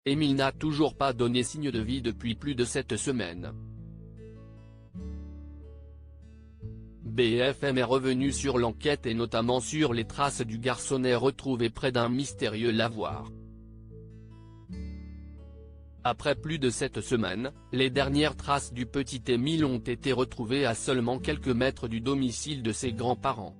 Émile n'a toujours pas donné signe de vie depuis plus de 7 semaines. BFM est revenu sur l'enquête et notamment sur les traces du garçonnet retrouvé près d'un mystérieux lavoir. Après plus de 7 semaines, les dernières traces du petit Émile ont été retrouvées à seulement quelques mètres du domicile de ses grands-parents.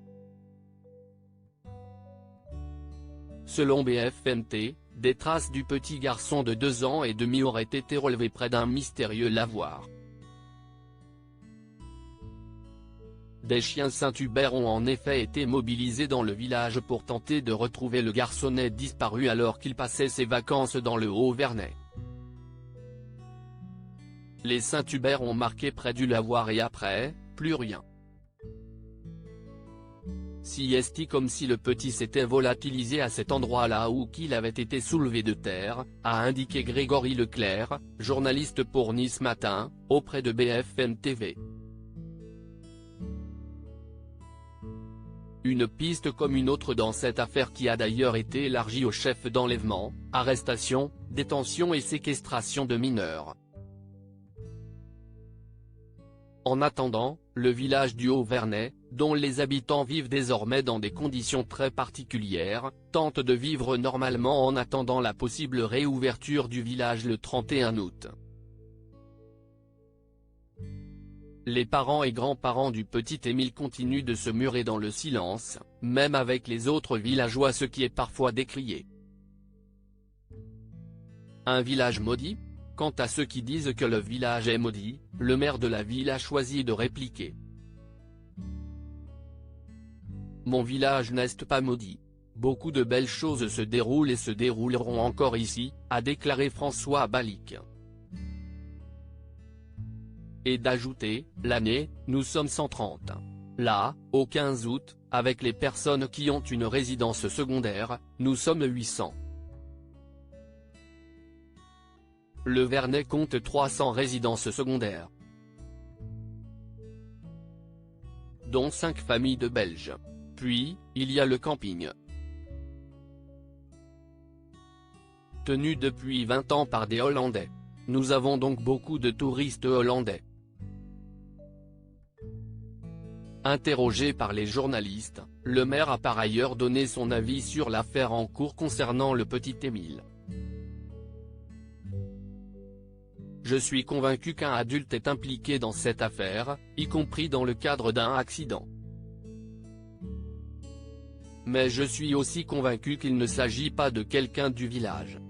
Selon BFM-T, des traces du petit garçon de 2 ans et demi auraient été relevées près d'un mystérieux lavoir. Des chiens Saint-Hubert ont en effet été mobilisés dans le village pour tenter de retrouver le garçonnet disparu alors qu'il passait ses vacances dans le Haut-Vernay. Les Saint-Hubert ont marqué près du lavoir et après, plus rien. Si est comme si le petit s'était volatilisé à cet endroit-là ou qu'il avait été soulevé de terre, a indiqué Grégory Leclerc, journaliste pour Nice Matin, auprès de BFM TV. Une piste comme une autre dans cette affaire qui a d'ailleurs été élargie aux chefs d'enlèvement, arrestation, détention et séquestration de mineurs. En attendant, le village du Haut-Vernay, dont les habitants vivent désormais dans des conditions très particulières, tente de vivre normalement en attendant la possible réouverture du village le 31 août. Les parents et grands-parents du petit Émile continuent de se murer dans le silence, même avec les autres villageois, ce qui est parfois décrié. Un village maudit ? Quant à ceux qui disent que le village est maudit, le maire de la ville a choisi de répliquer. Mon village n'est pas maudit. Beaucoup de belles choses se déroulent et se dérouleront encore ici, a déclaré François Balic. Et d'ajouter, l'année, nous sommes 130. Là, au 15 août, avec les personnes qui ont une résidence secondaire, nous sommes 800. Le Vernay compte 300 résidences secondaires, dont 5 familles de Belges. Puis, il y a le camping. Tenu depuis 20 ans par des Hollandais. Nous avons donc beaucoup de touristes hollandais. Interrogé par les journalistes, le maire a par ailleurs donné son avis sur l'affaire en cours concernant le petit Émile. Je suis convaincu qu'un adulte est impliqué dans cette affaire, y compris dans le cadre d'un accident. Mais je suis aussi convaincu qu'il ne s'agit pas de quelqu'un du village.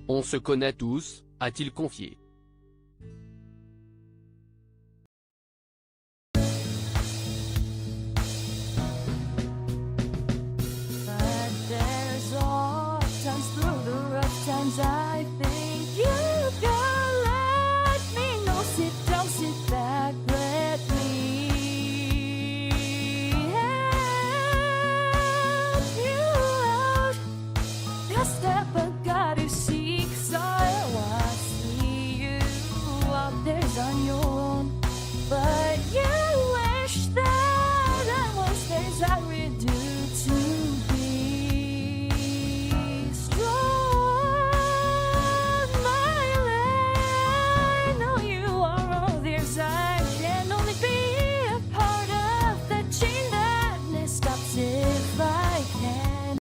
On se connaît tous, a-t-il confié.